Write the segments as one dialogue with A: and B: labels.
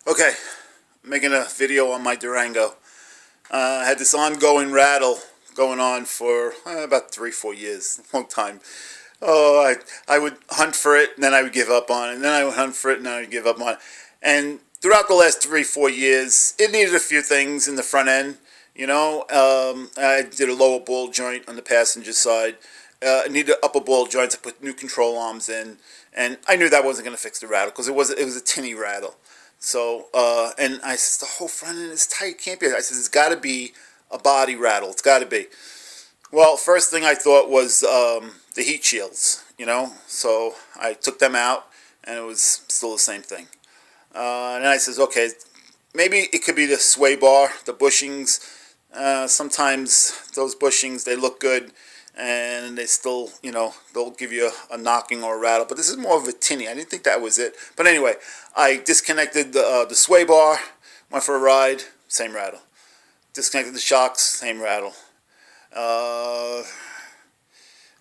A: Okay, making a video on my Durango. I had this ongoing rattle going on for about 3, 4 years, a long time. Oh, I would hunt for it, and then I would give up on it, and then I would hunt for it, and then I would give up on it. And throughout the last 3, 4 years, it needed a few things in the front end. I did a lower ball joint on the passenger side. It needed upper ball joints. I put new control arms in, and I knew that wasn't going to fix the rattle because it was a tinny rattle. So, and I says, the whole front end is tight. Can't be. I says, it's got to be a body rattle. It's got to be. Well, first thing I thought was the heat shields, So I took them out, and it was still the same thing. And I says, okay, maybe it could be the sway bar, the bushings. Sometimes those bushings, they look good, and they still, they'll give you a knocking or a rattle. But this is more of a tinny. I didn't think that was it. But anyway, I disconnected the sway bar, went for a ride, same rattle. Disconnected the shocks, same rattle.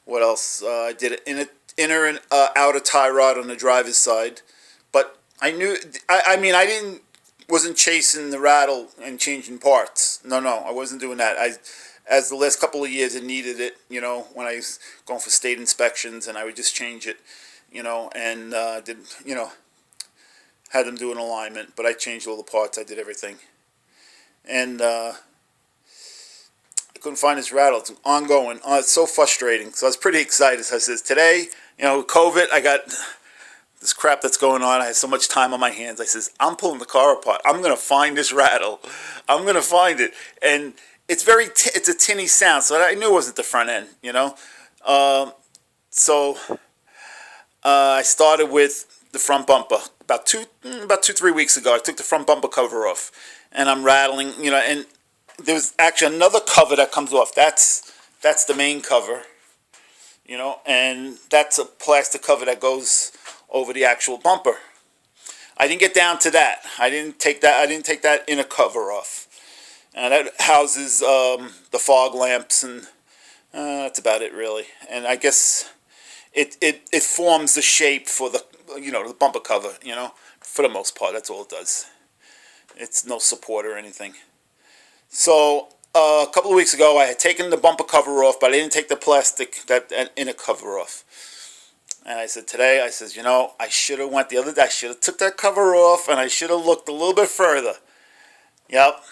A: What else? I did an inner and outer tie rod on the driver's side. But I knew, I wasn't chasing the rattle and changing parts. No, I wasn't doing that. As the last couple of years, it needed it, when I was going for state inspections, and I would just change it, and had them do an alignment, but I changed all the parts, I did everything. And I couldn't find this rattle. It's ongoing. It's so frustrating. So I was pretty excited. So I says, today, with COVID, I got this crap that's going on. I had so much time on my hands. I says, I'm pulling the car apart. I'm going to find this rattle. I'm going to find it. And it's it's a tinny sound, so I knew it wasn't the front end, So I started with the front bumper. About 2, 3 weeks ago, I took the front bumper cover off, and I'm rattling, and there's actually another cover that comes off. That's the main cover, and that's a plastic cover that goes over the actual bumper. I didn't get down to that. I didn't take that inner cover off. That houses the fog lamps, and that's about it, really. And I guess it forms the shape for the the bumper cover. For the most part, that's all it does. It's no support or anything. So a couple of weeks ago, I had taken the bumper cover off, but I didn't take the plastic that inner cover off. And I said, today, I should have went the other day. I should have took that cover off, and I should have looked a little bit further. Yep.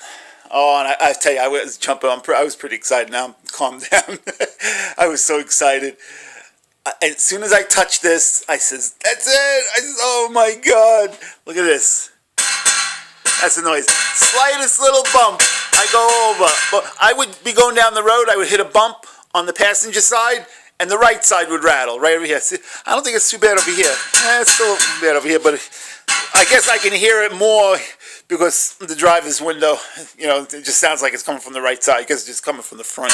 A: Oh, and I tell you, I was jumping. I was pretty excited. Now I'm calmed down. I was so excited. As soon as I touched this, I says, that's it. I says, oh my God. Look at this. That's the noise. Slightest little bump, I go over. But I would be going down the road. I would hit a bump on the passenger side, and the right side would rattle right over here. See, I don't think it's too bad over here. It's still bad over here, but I guess I can hear it more because the driver's window, it just sounds like it's coming from the right side because it's just coming from the front.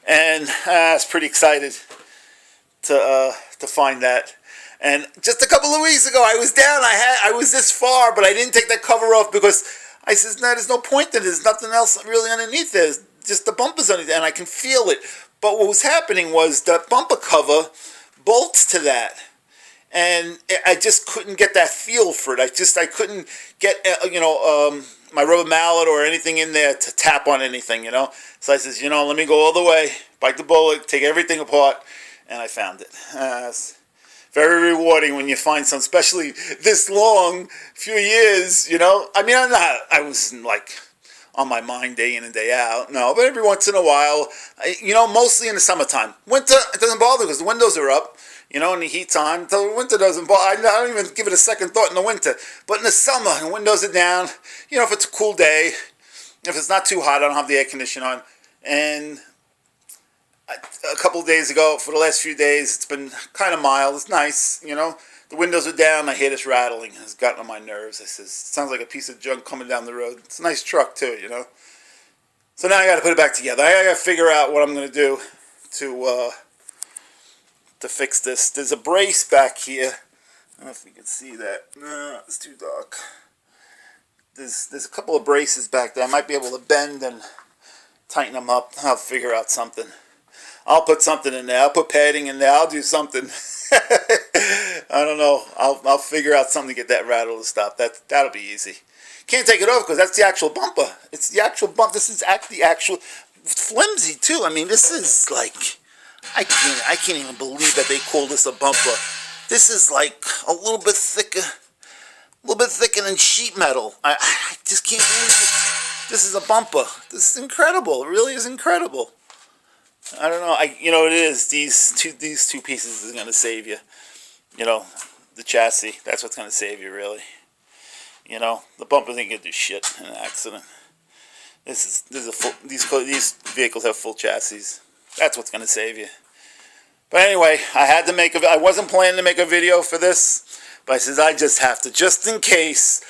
A: And I was pretty excited to find that. And just a couple of weeks ago, I was down. I was this far, but I didn't take that cover off because I says, no, there's no point in it. There's nothing else really underneath there. Just the bumpers underneath, and I can feel it. But what was happening was the bumper cover bolts to that. And I just couldn't get that feel for it. I couldn't get, my rubber mallet or anything in there to tap on anything, So I says, let me go all the way, bite the bullet, take everything apart, and I found it. It's very rewarding when you find something, especially this long, few years, I wasn't like on my mind day in and day out. No, but every once in a while, mostly in the summertime. Winter, it doesn't bother because the windows are up. And the heat's on. The winter doesn't bother. I don't even give it a second thought in the winter. But in the summer, the windows are down. If it's a cool day, if it's not too hot, I don't have the air conditioner on. And a couple of days ago, for the last few days, it's been kind of mild. It's nice, The windows are down. I hear this rattling. It's gotten on my nerves. I says, it sounds like a piece of junk coming down the road. It's a nice truck, too, So now I got to put it back together. I got to figure out what I'm going to do to fix this. There's a brace back here. I don't know if you can see that. No, it's too dark. There's a couple of braces back there. I might be able to bend and tighten them up. I'll figure out something. I'll put something in there. I'll put padding in there. I'll do something. I don't know. I'll figure out something to get that rattle to stop. That'll be easy. Can't take it off because that's the actual bumper. It's the actual bump. This is the actual flimsy too. I mean, this is like I can't even believe that they call this a bumper. This is like a little bit thicker than sheet metal. I just can't believe it. This is a bumper. This is incredible. It really is incredible. I don't know. It is. These two pieces is gonna save you. The chassis. That's what's gonna save you, really. The bumpers ain't gonna do shit in an accident. These vehicles have full chassis. That's what's gonna save you. But anyway, I wasn't planning to make a video for this, but I says I just have to, just in case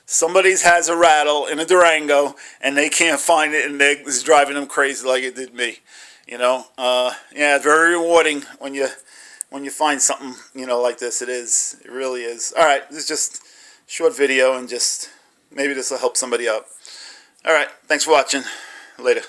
A: somebody has a rattle in a Durango and they can't find it and it's driving them crazy like it did me. Yeah, very rewarding when you find something like this. It is. It really is. All right, this is just a short video and just maybe this will help somebody out. All right, thanks for watching. Later.